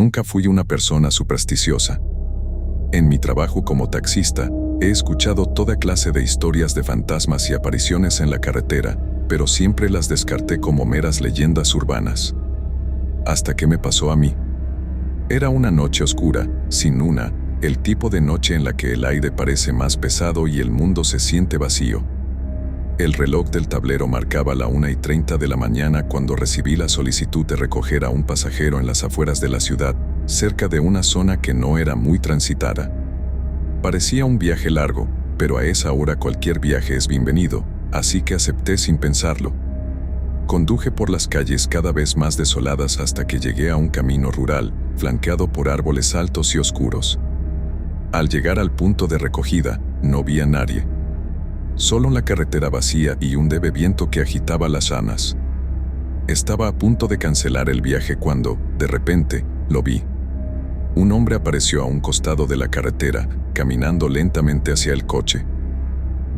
Nunca fui una persona supersticiosa. En mi trabajo como taxista, he escuchado toda clase de historias de fantasmas y apariciones en la carretera, pero siempre las descarté como meras leyendas urbanas. Hasta que me pasó a mí. Era una noche oscura, sin luna, el tipo de noche en la que el aire parece más pesado y el mundo se siente vacío. El reloj del tablero marcaba la 1:30 de la mañana cuando recibí la solicitud de recoger a un pasajero en las afueras de la ciudad, cerca de una zona que no era muy transitada. Parecía un viaje largo, pero a esa hora cualquier viaje es bienvenido, así que acepté sin pensarlo. Conduje por las calles cada vez más desoladas hasta que llegué a un camino rural, flanqueado por árboles altos y oscuros. Al llegar al punto de recogida, no vi a nadie. Solo la carretera vacía y un leve viento que agitaba las ramas. Estaba a punto de cancelar el viaje cuando, de repente, lo vi. Un hombre apareció a un costado de la carretera, caminando lentamente hacia el coche.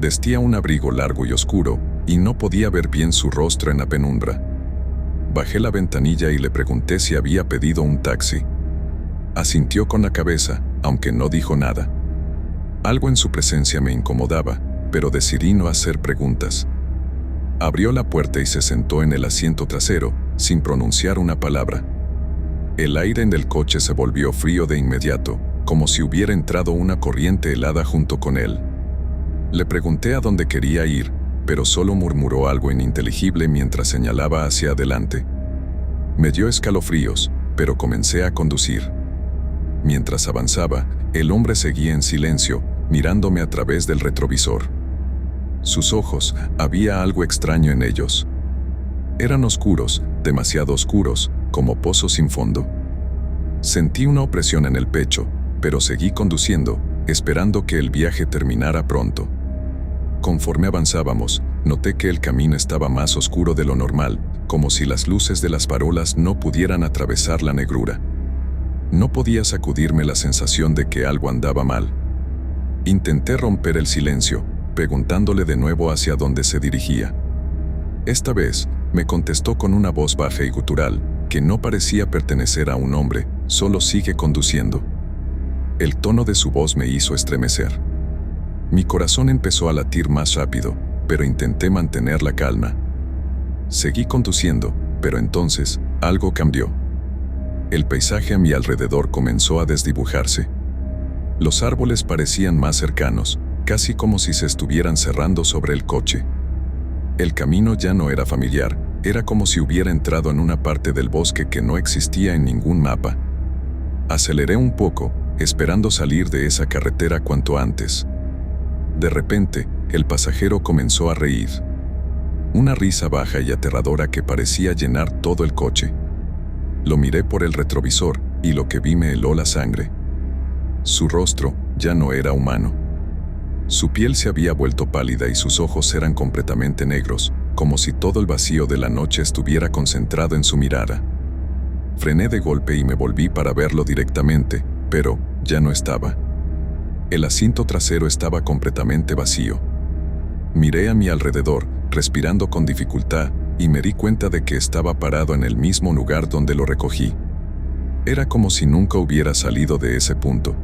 Vestía un abrigo largo y oscuro, y no podía ver bien su rostro en la penumbra. Bajé la ventanilla y le pregunté si había pedido un taxi. Asintió con la cabeza, aunque no dijo nada. Algo en su presencia me incomodaba, pero decidí no hacer preguntas. Abrió la puerta y se sentó en el asiento trasero, sin pronunciar una palabra. El aire en el coche se volvió frío de inmediato, como si hubiera entrado una corriente helada junto con él. Le pregunté a dónde quería ir, pero solo murmuró algo ininteligible mientras señalaba hacia adelante. Me dio escalofríos, pero comencé a conducir. Mientras avanzaba, el hombre seguía en silencio, mirándome a través del retrovisor. Sus ojos, había algo extraño en ellos. Eran oscuros, demasiado oscuros, como pozos sin fondo. Sentí una opresión en el pecho, pero seguí conduciendo, esperando que el viaje terminara pronto. Conforme avanzábamos, noté que el camino estaba más oscuro de lo normal, como si las luces de las farolas no pudieran atravesar la negrura. No podía sacudirme la sensación de que algo andaba mal. Intenté romper el silencio, preguntándole de nuevo hacia dónde se dirigía. Esta vez, me contestó con una voz baja y gutural, que no parecía pertenecer a un hombre, solo sigue conduciendo. El tono de su voz me hizo estremecer. Mi corazón empezó a latir más rápido, pero intenté mantener la calma. Seguí conduciendo, pero entonces, algo cambió. El paisaje a mi alrededor comenzó a desdibujarse. Los árboles parecían más cercanos, casi como si se estuvieran cerrando sobre el coche. El camino ya no era familiar, era como si hubiera entrado en una parte del bosque que no existía en ningún mapa. Aceleré un poco, esperando salir de esa carretera cuanto antes. De repente, el pasajero comenzó a reír. Una risa baja y aterradora que parecía llenar todo el coche. Lo miré por el retrovisor, y lo que vi me heló la sangre. Su rostro ya no era humano. Su piel se había vuelto pálida y sus ojos eran completamente negros, como si todo el vacío de la noche estuviera concentrado en su mirada. Frené de golpe y me volví para verlo directamente, pero ya no estaba. El asiento trasero estaba completamente vacío. Miré a mi alrededor, respirando con dificultad, y me di cuenta de que estaba parado en el mismo lugar donde lo recogí. Era como si nunca hubiera salido de ese punto.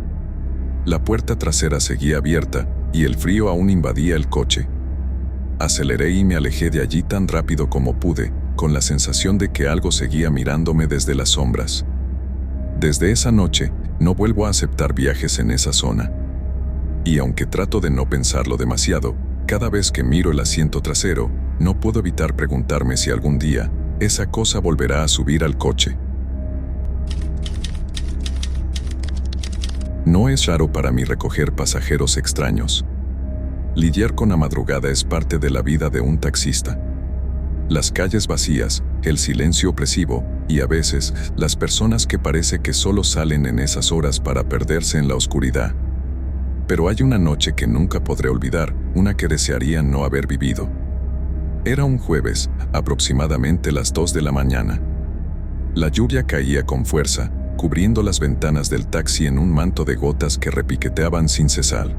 La puerta trasera seguía abierta, y el frío aún invadía el coche. Aceleré y me alejé de allí tan rápido como pude, con la sensación de que algo seguía mirándome desde las sombras. Desde esa noche, no vuelvo a aceptar viajes en esa zona. Y aunque trato de no pensarlo demasiado, cada vez que miro el asiento trasero, no puedo evitar preguntarme si algún día, esa cosa volverá a subir al coche. No es raro para mí recoger pasajeros extraños. Lidiar con la madrugada es parte de la vida de un taxista. Las calles vacías, el silencio opresivo, y a veces, las personas que parece que solo salen en esas horas para perderse en la oscuridad. Pero hay una noche que nunca podré olvidar, una que desearía no haber vivido. Era un jueves, aproximadamente las 2 de la mañana. La lluvia caía con fuerza, cubriendo las ventanas del taxi en un manto de gotas que repiqueteaban sin cesar.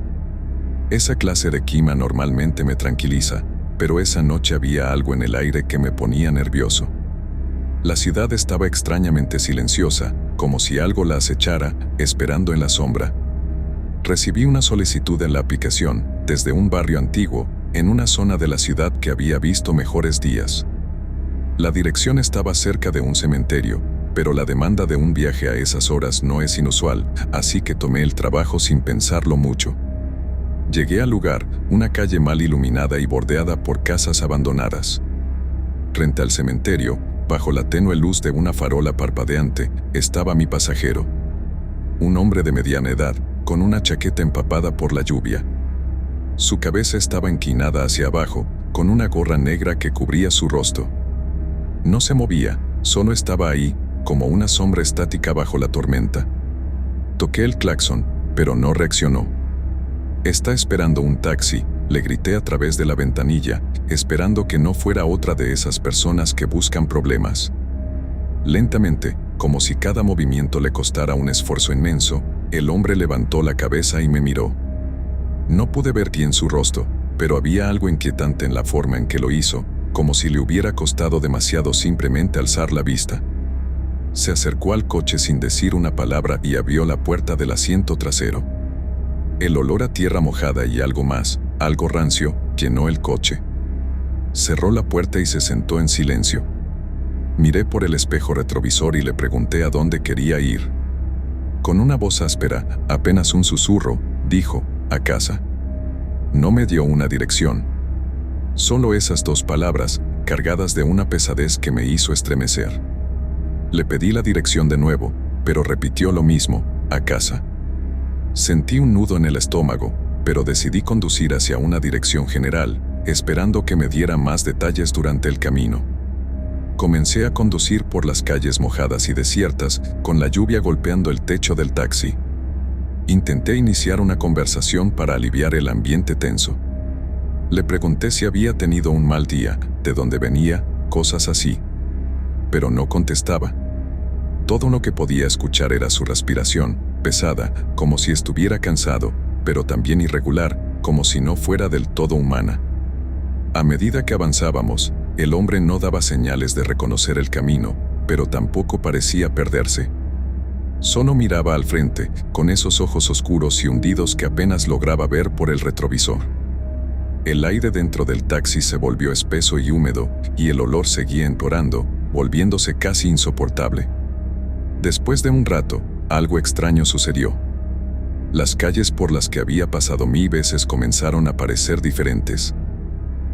Esa clase de clima normalmente me tranquiliza, pero esa noche había algo en el aire que me ponía nervioso. La ciudad estaba extrañamente silenciosa, como si algo la acechara, esperando en la sombra. Recibí una solicitud en la aplicación, desde un barrio antiguo, en una zona de la ciudad que había visto mejores días. La dirección estaba cerca de un cementerio, pero la demanda de un viaje a esas horas no es inusual, así que tomé el trabajo sin pensarlo mucho. Llegué al lugar, una calle mal iluminada y bordeada por casas abandonadas. Frente al cementerio, bajo la tenue luz de una farola parpadeante, estaba mi pasajero. Un hombre de mediana edad, con una chaqueta empapada por la lluvia. Su cabeza estaba inclinada hacia abajo, con una gorra negra que cubría su rostro. No se movía, solo estaba ahí, como una sombra estática bajo la tormenta. Toqué el claxon, pero no reaccionó. «Está esperando un taxi», le grité a través de la ventanilla, esperando que no fuera otra de esas personas que buscan problemas. Lentamente, como si cada movimiento le costara un esfuerzo inmenso, el hombre levantó la cabeza y me miró. No pude ver bien su rostro, pero había algo inquietante en la forma en que lo hizo, como si le hubiera costado demasiado simplemente alzar la vista. Se acercó al coche sin decir una palabra y abrió la puerta del asiento trasero. El olor a tierra mojada y algo más, algo rancio, llenó el coche. Cerró la puerta y se sentó en silencio. Miré por el espejo retrovisor y le pregunté a dónde quería ir. Con una voz áspera, apenas un susurro, dijo, «A casa». No me dio una dirección. Solo esas dos palabras, cargadas de una pesadez que me hizo estremecer. Le pedí la dirección de nuevo, pero repitió lo mismo, «A casa». Sentí un nudo en el estómago, pero decidí conducir hacia una dirección general, esperando que me diera más detalles durante el camino. Comencé a conducir por las calles mojadas y desiertas, con la lluvia golpeando el techo del taxi. Intenté iniciar una conversación para aliviar el ambiente tenso. Le pregunté si había tenido un mal día, de dónde venía, cosas así. Pero no contestaba. Todo lo que podía escuchar era su respiración, pesada, como si estuviera cansado, pero también irregular, como si no fuera del todo humana. A medida que avanzábamos, el hombre no daba señales de reconocer el camino, pero tampoco parecía perderse. Solo miraba al frente, con esos ojos oscuros y hundidos que apenas lograba ver por el retrovisor. El aire dentro del taxi se volvió espeso y húmedo, y el olor seguía empeorando, volviéndose casi insoportable. Después de un rato, algo extraño sucedió. Las calles por las que había pasado 1000 veces comenzaron a parecer diferentes.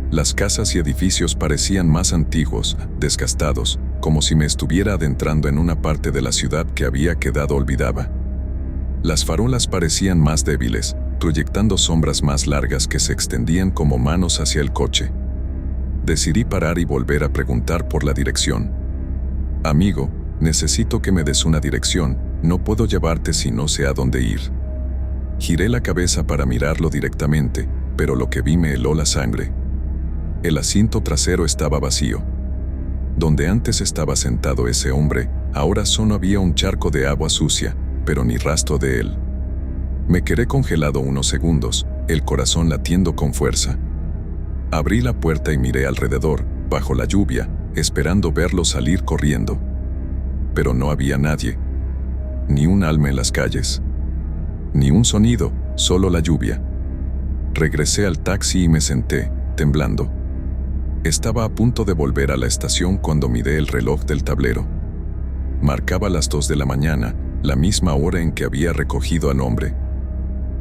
Las casas y edificios parecían más antiguos, desgastados, como si me estuviera adentrando en una parte de la ciudad que había quedado olvidada. Las farolas parecían más débiles, proyectando sombras más largas que se extendían como manos hacia el coche. Decidí parar y volver a preguntar por la dirección. «Amigo, necesito que me des una dirección, no puedo llevarte si no sé a dónde ir». Giré la cabeza para mirarlo directamente, pero lo que vi me heló la sangre. El asiento trasero estaba vacío. Donde antes estaba sentado ese hombre, ahora solo había un charco de agua sucia, pero ni rastro de él. Me quedé congelado unos segundos, el corazón latiendo con fuerza. Abrí la puerta y miré alrededor, bajo la lluvia, esperando verlo salir corriendo. Pero no había nadie. Ni un alma en las calles. Ni un sonido, solo la lluvia. Regresé al taxi y me senté, temblando. Estaba a punto de volver a la estación cuando miré el reloj del tablero. Marcaba las 2 de la mañana, la misma hora en que había recogido al hombre.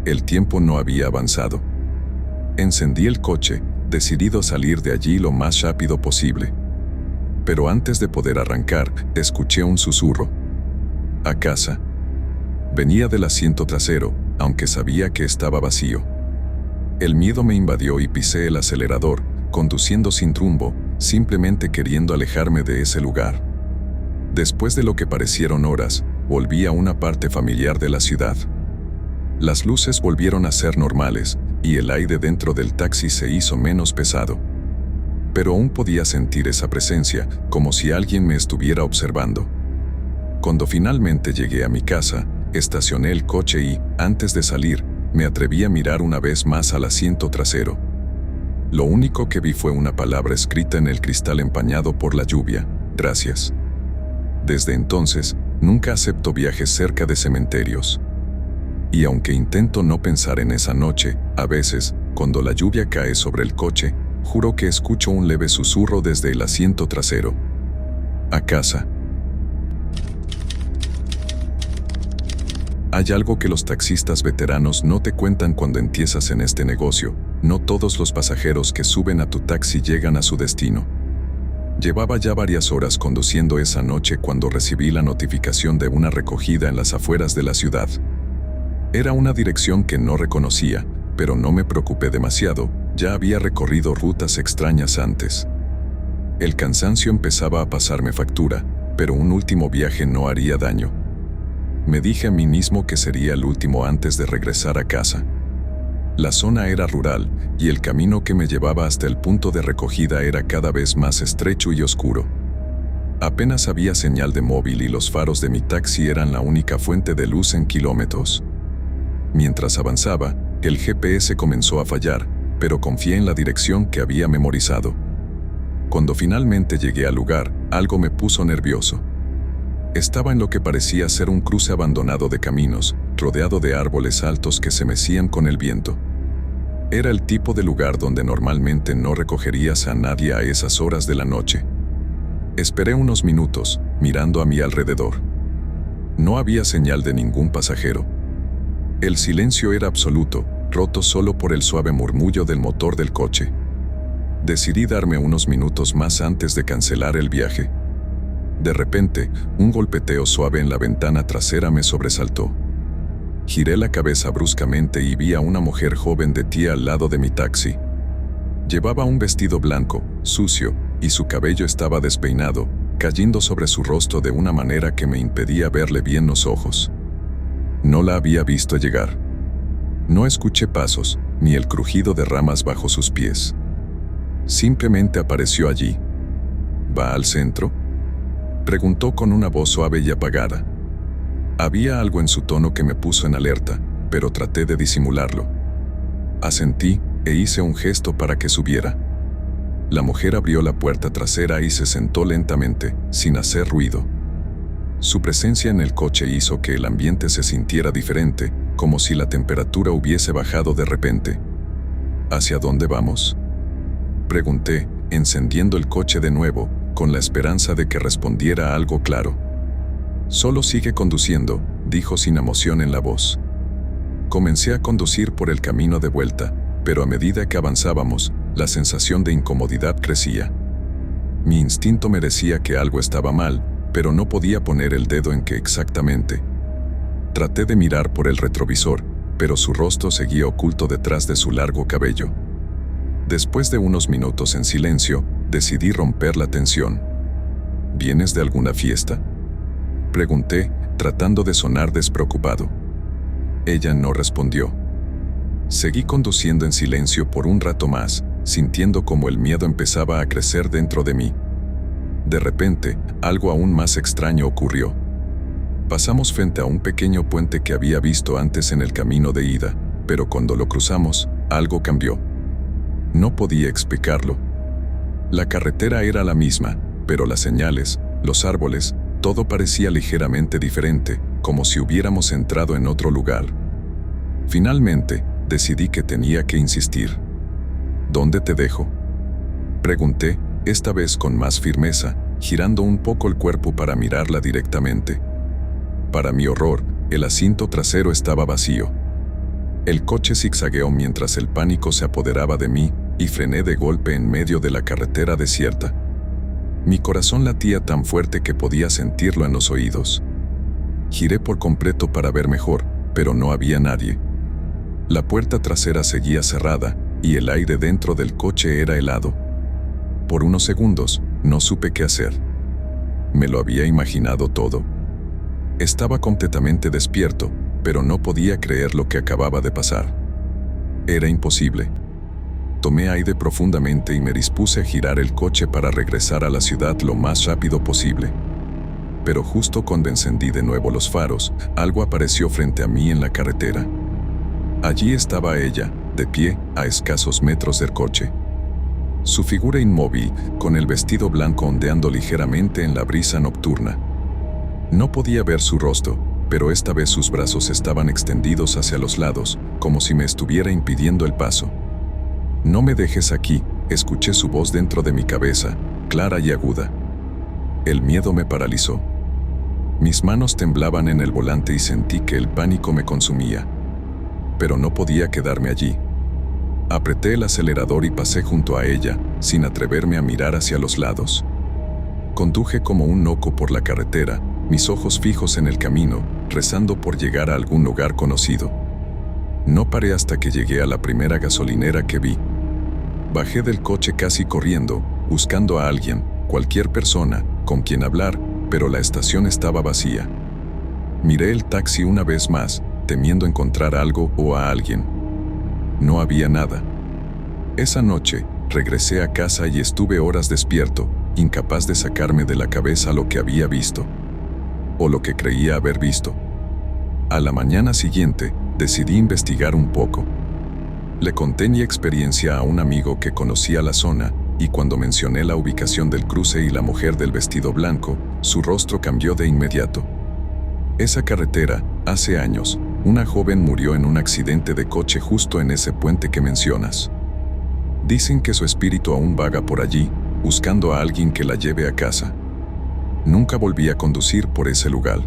El tiempo no había avanzado. Encendí el coche, decidido a salir de allí lo más rápido posible. Pero antes de poder arrancar, escuché un susurro. «A casa». Venía del asiento trasero, aunque sabía que estaba vacío. El miedo me invadió y pisé el acelerador, conduciendo sin rumbo, simplemente queriendo alejarme de ese lugar. Después de lo que parecieron horas, volví a una parte familiar de la ciudad. Las luces volvieron a ser normales, y el aire dentro del taxi se hizo menos pesado. Pero aún podía sentir esa presencia, como si alguien me estuviera observando. Cuando finalmente llegué a mi casa, estacioné el coche y, antes de salir, me atreví a mirar una vez más al asiento trasero. Lo único que vi fue una palabra escrita en el cristal empañado por la lluvia: «Gracias». Desde entonces, nunca acepto viajes cerca de cementerios. Y aunque intento no pensar en esa noche, a veces, cuando la lluvia cae sobre el coche, juro que escucho un leve susurro desde el asiento trasero. A casa. Hay algo que los taxistas veteranos no te cuentan cuando empiezas en este negocio. No todos los pasajeros que suben a tu taxi llegan a su destino. Llevaba ya varias horas conduciendo esa noche cuando recibí la notificación de una recogida en las afueras de la ciudad. Era una dirección que no reconocía, pero no me preocupé demasiado, ya había recorrido rutas extrañas antes. El cansancio empezaba a pasarme factura, pero un último viaje no haría daño. Me dije a mí mismo que sería el último antes de regresar a casa. La zona era rural, y el camino que me llevaba hasta el punto de recogida era cada vez más estrecho y oscuro. Apenas había señal de móvil y los faros de mi taxi eran la única fuente de luz en kilómetros. Mientras avanzaba, el GPS comenzó a fallar, pero confié en la dirección que había memorizado. Cuando finalmente llegué al lugar, algo me puso nervioso. Estaba en lo que parecía ser un cruce abandonado de caminos, rodeado de árboles altos que se mecían con el viento. Era el tipo de lugar donde normalmente no recogerías a nadie a esas horas de la noche. Esperé unos minutos, mirando a mi alrededor. No había señal de ningún pasajero. El silencio era absoluto, roto solo por el suave murmullo del motor del coche. Decidí darme unos minutos más antes de cancelar el viaje. De repente, un golpeteo suave en la ventana trasera me sobresaltó. Giré la cabeza bruscamente y vi a una mujer joven de pie al lado de mi taxi. Llevaba un vestido blanco, sucio, y su cabello estaba despeinado, cayendo sobre su rostro de una manera que me impedía verle bien los ojos. No la había visto llegar. No escuché pasos, ni el crujido de ramas bajo sus pies. Simplemente apareció allí. ¿Va al centro?, preguntó con una voz suave y apagada. Había algo en su tono que me puso en alerta, pero traté de disimularlo. Asentí e hice un gesto para que subiera. La mujer abrió la puerta trasera y se sentó lentamente, sin hacer ruido. Su presencia en el coche hizo que el ambiente se sintiera diferente, como si la temperatura hubiese bajado de repente. ¿Hacia dónde vamos?, pregunté, encendiendo el coche de nuevo, con la esperanza de que respondiera algo claro. Solo sigue conduciendo, dijo sin emoción en la voz. Comencé a conducir por el camino de vuelta, pero a medida que avanzábamos, la sensación de incomodidad crecía. Mi instinto me decía que algo estaba mal, pero no podía poner el dedo en qué exactamente. Traté de mirar por el retrovisor, pero su rostro seguía oculto detrás de su largo cabello. Después de unos minutos en silencio, decidí romper la tensión. ¿Vienes de alguna fiesta?, pregunté, tratando de sonar despreocupado. Ella no respondió. Seguí conduciendo en silencio por un rato más, sintiendo como el miedo empezaba a crecer dentro de mí. De repente, algo aún más extraño ocurrió. Pasamos frente a un pequeño puente que había visto antes en el camino de ida, pero cuando lo cruzamos, algo cambió. No podía explicarlo. La carretera era la misma, pero las señales, los árboles, todo parecía ligeramente diferente, como si hubiéramos entrado en otro lugar. Finalmente, decidí que tenía que insistir. ¿Dónde te dejo?, pregunté, esta vez con más firmeza, girando un poco el cuerpo para mirarla directamente. Para mi horror, el asiento trasero estaba vacío. El coche zigzagueó mientras el pánico se apoderaba de mí, y frené de golpe en medio de la carretera desierta. Mi corazón latía tan fuerte que podía sentirlo en los oídos. Giré por completo para ver mejor, pero no había nadie. La puerta trasera seguía cerrada, y el aire dentro del coche era helado. Por unos segundos, no supe qué hacer. ¿Me lo había imaginado todo? Estaba completamente despierto, pero no podía creer lo que acababa de pasar. Era imposible. Tomé aire profundamente y me dispuse a girar el coche para regresar a la ciudad lo más rápido posible. Pero justo cuando encendí de nuevo los faros, algo apareció frente a mí en la carretera. Allí estaba ella, de pie, a escasos metros del coche. Su figura inmóvil, con el vestido blanco ondeando ligeramente en la brisa nocturna. No podía ver su rostro, pero esta vez sus brazos estaban extendidos hacia los lados, como si me estuviera impidiendo el paso. «No me dejes aquí», escuché su voz dentro de mi cabeza, clara y aguda. El miedo me paralizó. Mis manos temblaban en el volante y sentí que el pánico me consumía. Pero no podía quedarme allí. Apreté el acelerador y pasé junto a ella, sin atreverme a mirar hacia los lados. Conduje como un loco por la carretera, mis ojos fijos en el camino, rezando por llegar a algún lugar conocido. No paré hasta que llegué a la primera gasolinera que vi. Bajé del coche casi corriendo, buscando a alguien, cualquier persona, con quien hablar, pero la estación estaba vacía. Miré el taxi una vez más, temiendo encontrar algo o a alguien. No había nada. Esa noche, regresé a casa y estuve horas despierto, incapaz de sacarme de la cabeza lo que había visto. O lo que creía haber visto. A la mañana siguiente, decidí investigar un poco. Le conté mi experiencia a un amigo que conocía la zona, y cuando mencioné la ubicación del cruce y la mujer del vestido blanco, su rostro cambió de inmediato. Esa carretera, hace años, una joven murió en un accidente de coche justo en ese puente que mencionas. Dicen que su espíritu aún vaga por allí, buscando a alguien que la lleve a casa. Nunca volví a conducir por ese lugar.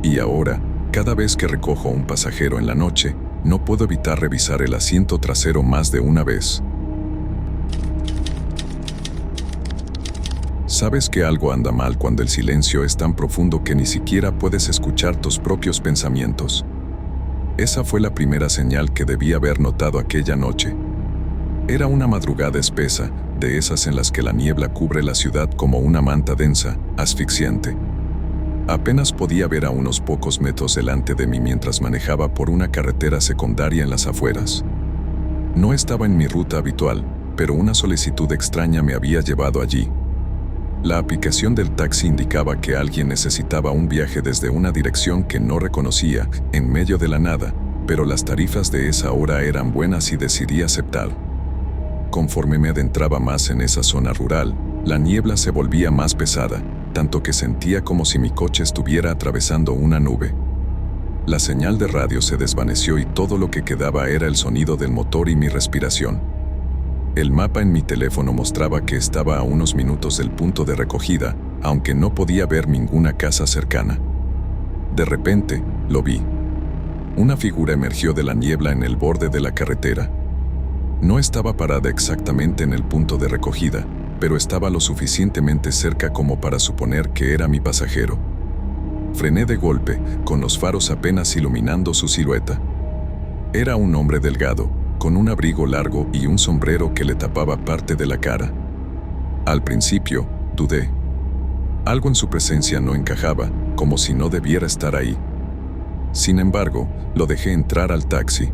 Y ahora, cada vez que recojo a un pasajero en la noche, no puedo evitar revisar el asiento trasero más de una vez. Sabes que algo anda mal cuando el silencio es tan profundo que ni siquiera puedes escuchar tus propios pensamientos. Esa fue la primera señal que debí haber notado aquella noche. Era una madrugada espesa, de esas en las que la niebla cubre la ciudad como una manta densa, asfixiante. Apenas podía ver a unos pocos metros delante de mí mientras manejaba por una carretera secundaria en las afueras. No estaba en mi ruta habitual, pero una solicitud extraña me había llevado allí. La aplicación del taxi indicaba que alguien necesitaba un viaje desde una dirección que no reconocía, en medio de la nada, pero las tarifas de esa hora eran buenas y decidí aceptar. Conforme me adentraba más en esa zona rural, la niebla se volvía más pesada, tanto que sentía como si mi coche estuviera atravesando una nube. La señal de radio se desvaneció y todo lo que quedaba era el sonido del motor y mi respiración. El mapa en mi teléfono mostraba que estaba a unos minutos del punto de recogida, aunque no podía ver ninguna casa cercana. De repente, lo vi. Una figura emergió de la niebla en el borde de la carretera. No estaba parada exactamente en el punto de recogida, pero estaba lo suficientemente cerca como para suponer que era mi pasajero. Frené de golpe, con los faros apenas iluminando su silueta. Era un hombre delgado, con un abrigo largo y un sombrero que le tapaba parte de la cara. Al principio, dudé. Algo en su presencia no encajaba, como si no debiera estar ahí. Sin embargo, lo dejé entrar al taxi.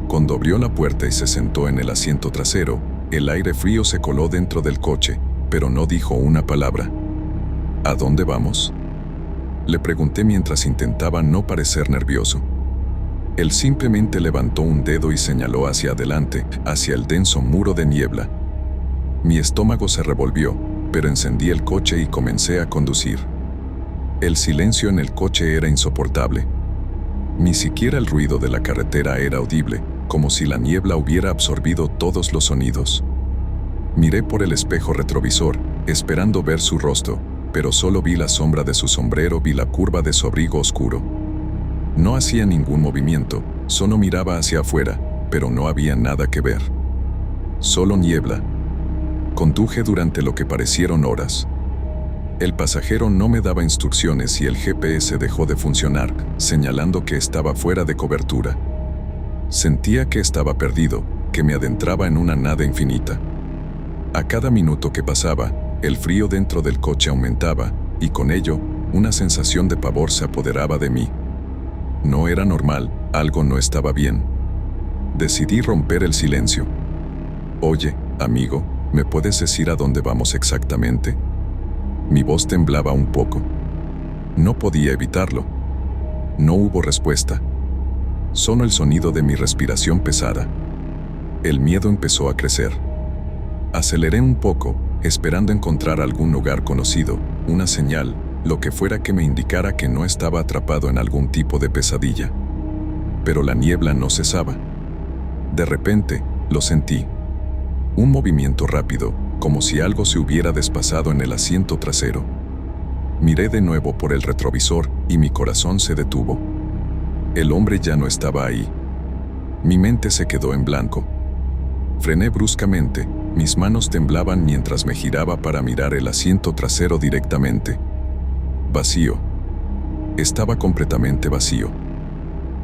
Cuando abrió la puerta y se sentó en el asiento trasero, el aire frío se coló dentro del coche, pero no dijo una palabra. ¿A dónde vamos?, le pregunté mientras intentaba no parecer nervioso. Él simplemente levantó un dedo y señaló hacia adelante, hacia el denso muro de niebla. Mi estómago se revolvió, pero encendí el coche y comencé a conducir. El silencio en el coche era insoportable. Ni siquiera el ruido de la carretera era audible, como si la niebla hubiera absorbido todos los sonidos. Miré por el espejo retrovisor, esperando ver su rostro, pero solo vi la sombra de su sombrero y la curva de su abrigo oscuro. No hacía ningún movimiento, solo miraba hacia afuera, pero no había nada que ver. Solo niebla. Conduje durante lo que parecieron horas. El pasajero no me daba instrucciones y el GPS dejó de funcionar, señalando que estaba fuera de cobertura. Sentía que estaba perdido, que me adentraba en una nada infinita. A cada minuto que pasaba, el frío dentro del coche aumentaba, y con ello, una sensación de pavor se apoderaba de mí. No era normal, algo no estaba bien. Decidí romper el silencio. «Oye, amigo, ¿me puedes decir a dónde vamos exactamente?». Mi voz temblaba un poco. No podía evitarlo. No hubo respuesta. Solo el sonido de mi respiración pesada. El miedo empezó a crecer. Aceleré un poco, esperando encontrar algún lugar conocido, una señal, lo que fuera que me indicara que no estaba atrapado en algún tipo de pesadilla. Pero la niebla no cesaba. De repente, lo sentí. Un movimiento rápido, como si algo se hubiera despasado en el asiento trasero. Miré de nuevo por el retrovisor y mi corazón se detuvo. El hombre ya no estaba ahí. Mi mente se quedó en blanco. Frené bruscamente, mis manos temblaban mientras me giraba para mirar el asiento trasero directamente. Vacío. Estaba completamente vacío.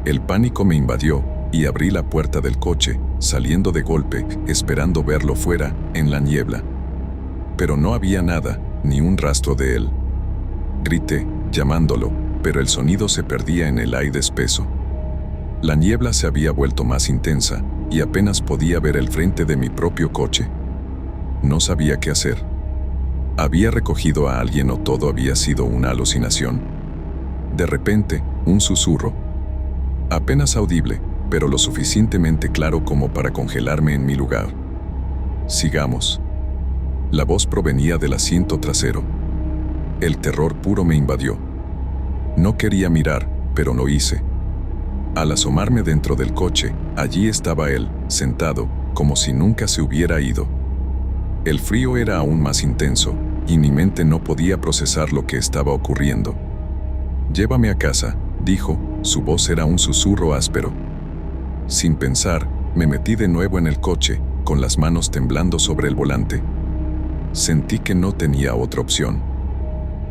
El pánico me invadió y abrí la puerta del coche, saliendo de golpe, esperando verlo fuera, en la niebla. Pero no había nada, ni un rastro de él. Grité, llamándolo, pero el sonido se perdía en el aire espeso. La niebla se había vuelto más intensa, y apenas podía ver el frente de mi propio coche. No sabía qué hacer. ¿Había recogido a alguien o todo había sido una alucinación? De repente, un susurro. Apenas audible, pero lo suficientemente claro como para congelarme en mi lugar. Sigamos. La voz provenía del asiento trasero. El terror puro me invadió. No quería mirar, pero lo hice. Al asomarme dentro del coche, allí estaba él, sentado, como si nunca se hubiera ido. El frío era aún más intenso, y mi mente no podía procesar lo que estaba ocurriendo. «Llévame a casa», dijo, su voz era un susurro áspero. Sin pensar, me metí de nuevo en el coche, con las manos temblando sobre el volante. Sentí que no tenía otra opción.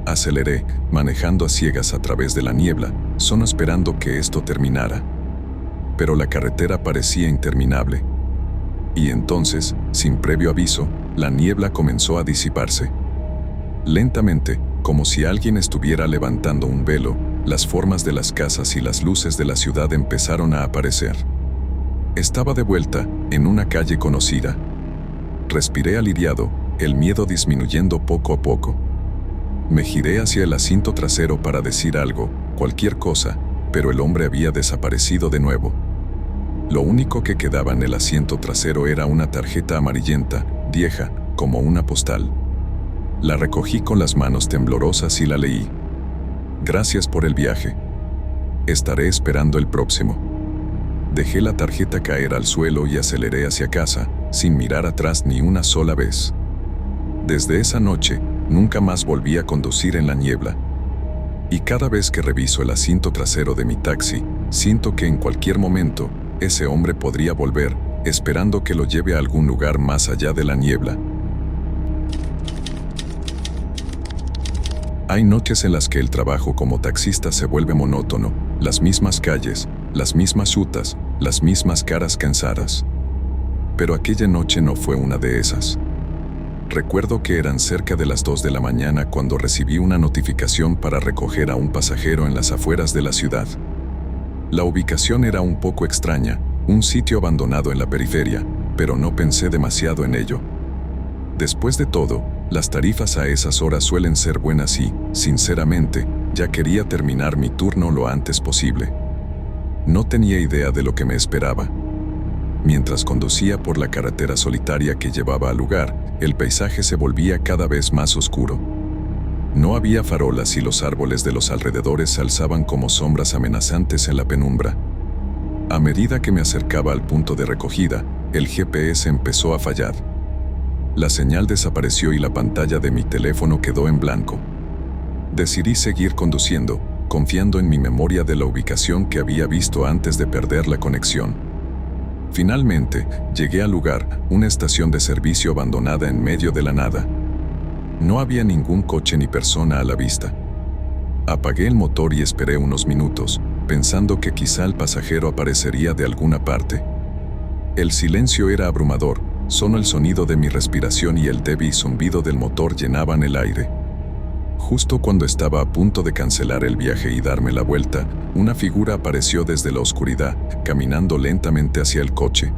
Aceleré, manejando a ciegas a través de la niebla, solo esperando que esto terminara. Pero la carretera parecía interminable. Y entonces, sin previo aviso, la niebla comenzó a disiparse. Lentamente, como si alguien estuviera levantando un velo, las formas de las casas y las luces de la ciudad empezaron a aparecer. Estaba de vuelta, en una calle conocida. Respiré aliviado, el miedo disminuyendo poco a poco. Me giré hacia el asiento trasero para decir algo, cualquier cosa, pero el hombre había desaparecido de nuevo. Lo único que quedaba en el asiento trasero era una tarjeta amarillenta, vieja, como una postal. La recogí con las manos temblorosas y la leí. «Gracias por el viaje. Estaré esperando el próximo». Dejé la tarjeta caer al suelo y aceleré hacia casa, sin mirar atrás ni una sola vez. Desde esa noche, nunca más volví a conducir en la niebla. Y cada vez que reviso el asiento trasero de mi taxi, siento que en cualquier momento, ese hombre podría volver, esperando que lo lleve a algún lugar más allá de la niebla. Hay noches en las que el trabajo como taxista se vuelve monótono, las mismas calles, las mismas rutas, las mismas caras cansadas. Pero aquella noche no fue una de esas. Recuerdo que eran cerca de las 2 de la mañana cuando recibí una notificación para recoger a un pasajero en las afueras de la ciudad. La ubicación era un poco extraña, un sitio abandonado en la periferia, pero no pensé demasiado en ello. Después de todo, las tarifas a esas horas suelen ser buenas y, sinceramente, ya quería terminar mi turno lo antes posible. No tenía idea de lo que me esperaba. Mientras conducía por la carretera solitaria que llevaba al lugar, el paisaje se volvía cada vez más oscuro. No había farolas y los árboles de los alrededores se alzaban como sombras amenazantes en la penumbra. A medida que me acercaba al punto de recogida, el GPS empezó a fallar. La señal desapareció y la pantalla de mi teléfono quedó en blanco. Decidí seguir conduciendo, confiando en mi memoria de la ubicación que había visto antes de perder la conexión. Finalmente, llegué al lugar, una estación de servicio abandonada en medio de la nada. No había ningún coche ni persona a la vista. Apagué el motor y esperé unos minutos, pensando que quizá el pasajero aparecería de alguna parte. El silencio era abrumador, solo el sonido de mi respiración y el débil zumbido del motor llenaban el aire. Justo cuando estaba a punto de cancelar el viaje y darme la vuelta, una figura apareció desde la oscuridad, caminando lentamente hacia el coche.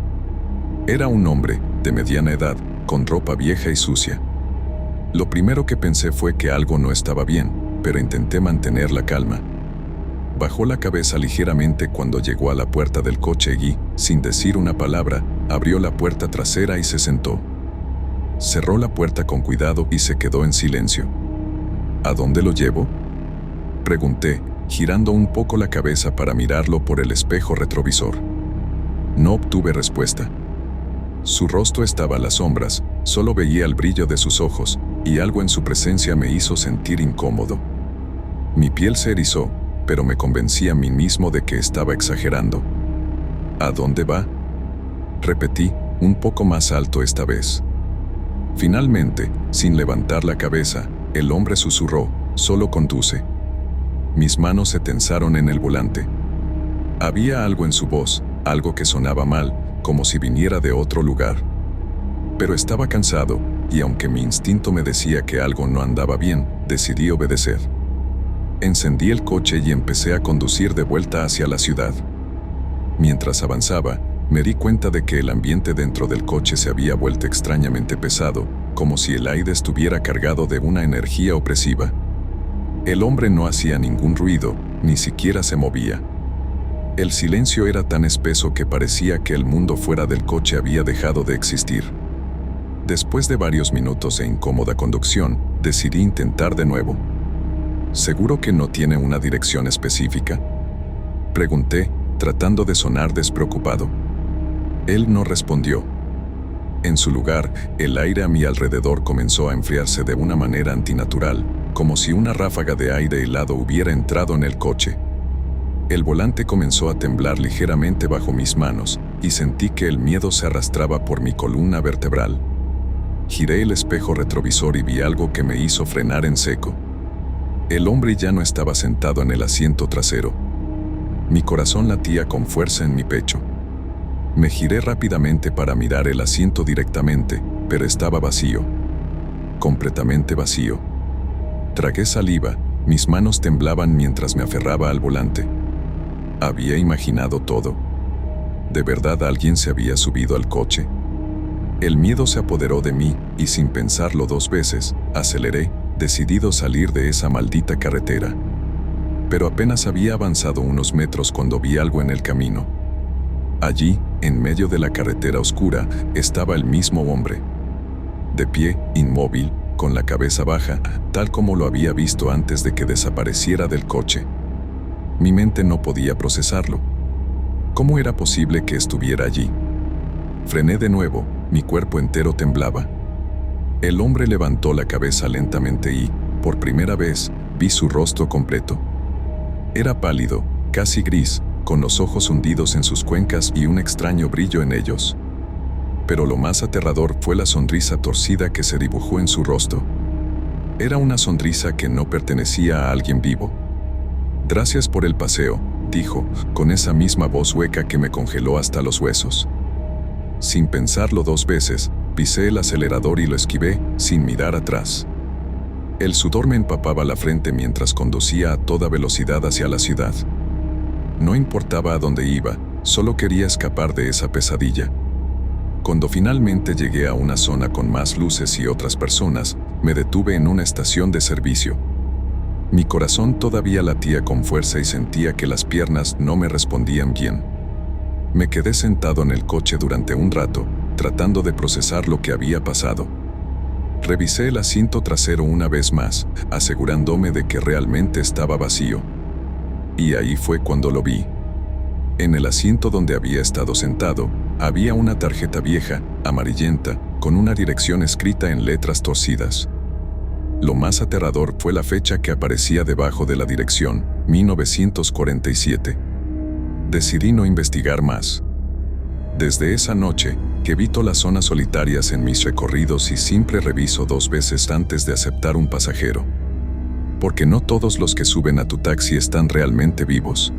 Era un hombre, de mediana edad, con ropa vieja y sucia. Lo primero que pensé fue que algo no estaba bien, pero intenté mantener la calma. Bajó la cabeza ligeramente cuando llegó a la puerta del coche y, sin decir una palabra, abrió la puerta trasera y se sentó. Cerró la puerta con cuidado y se quedó en silencio. ¿A dónde lo llevo?, pregunté, girando un poco la cabeza para mirarlo por el espejo retrovisor. No obtuve respuesta. Su rostro estaba a las sombras, solo veía el brillo de sus ojos, y algo en su presencia me hizo sentir incómodo. Mi piel se erizó, pero me convencí a mí mismo de que estaba exagerando. ¿A dónde va?, repetí, un poco más alto esta vez. Finalmente, sin levantar la cabeza, el hombre susurró: «Solo conduce». Mis manos se tensaron en el volante. Había algo en su voz, algo que sonaba mal, como si viniera de otro lugar. Pero estaba cansado, y aunque mi instinto me decía que algo no andaba bien, decidí obedecer. Encendí el coche y empecé a conducir de vuelta hacia la ciudad. Mientras avanzaba, me di cuenta de que el ambiente dentro del coche se había vuelto extrañamente pesado, como si el aire estuviera cargado de una energía opresiva. El hombre no hacía ningún ruido, ni siquiera se movía. El silencio era tan espeso que parecía que el mundo fuera del coche había dejado de existir. Después de varios minutos de incómoda conducción, decidí intentar de nuevo. ¿Seguro que no tiene una dirección específica?, pregunté, tratando de sonar despreocupado. Él no respondió. En su lugar, el aire a mi alrededor comenzó a enfriarse de una manera antinatural, como si una ráfaga de aire helado hubiera entrado en el coche. El volante comenzó a temblar ligeramente bajo mis manos, y sentí que el miedo se arrastraba por mi columna vertebral. Giré el espejo retrovisor y vi algo que me hizo frenar en seco. El hombre ya no estaba sentado en el asiento trasero. Mi corazón latía con fuerza en mi pecho. Me giré rápidamente para mirar el asiento directamente, pero estaba vacío. Completamente vacío. Tragué saliva, mis manos temblaban mientras me aferraba al volante. Había imaginado todo. ¿De verdad alguien se había subido al coche? El miedo se apoderó de mí, y sin pensarlo dos veces, aceleré, decidido a salir de esa maldita carretera. Pero apenas había avanzado unos metros cuando vi algo en el camino. Allí, en medio de la carretera oscura, estaba el mismo hombre. De pie, inmóvil, con la cabeza baja, tal como lo había visto antes de que desapareciera del coche. Mi mente no podía procesarlo. ¿Cómo era posible que estuviera allí? Frené de nuevo, mi cuerpo entero temblaba. El hombre levantó la cabeza lentamente y, por primera vez, vi su rostro completo. Era pálido, casi gris, con los ojos hundidos en sus cuencas y un extraño brillo en ellos. Pero lo más aterrador fue la sonrisa torcida que se dibujó en su rostro. Era una sonrisa que no pertenecía a alguien vivo. «Gracias por el paseo», dijo, con esa misma voz hueca que me congeló hasta los huesos. Sin pensarlo dos veces, pisé el acelerador y lo esquivé, sin mirar atrás. El sudor me empapaba la frente mientras conducía a toda velocidad hacia la ciudad. No importaba a dónde iba, solo quería escapar de esa pesadilla. Cuando finalmente llegué a una zona con más luces y otras personas, me detuve en una estación de servicio. Mi corazón todavía latía con fuerza y sentía que las piernas no me respondían bien. Me quedé sentado en el coche durante un rato, tratando de procesar lo que había pasado. Revisé el asiento trasero una vez más, asegurándome de que realmente estaba vacío. Y ahí fue cuando lo vi. En el asiento donde había estado sentado, había una tarjeta vieja, amarillenta, con una dirección escrita en letras torcidas. Lo más aterrador fue la fecha que aparecía debajo de la dirección, 1947. Decidí no investigar más. Desde esa noche, que evito las zonas solitarias en mis recorridos y siempre reviso 2 veces antes de aceptar un pasajero. Porque no todos los que suben a tu taxi están realmente vivos.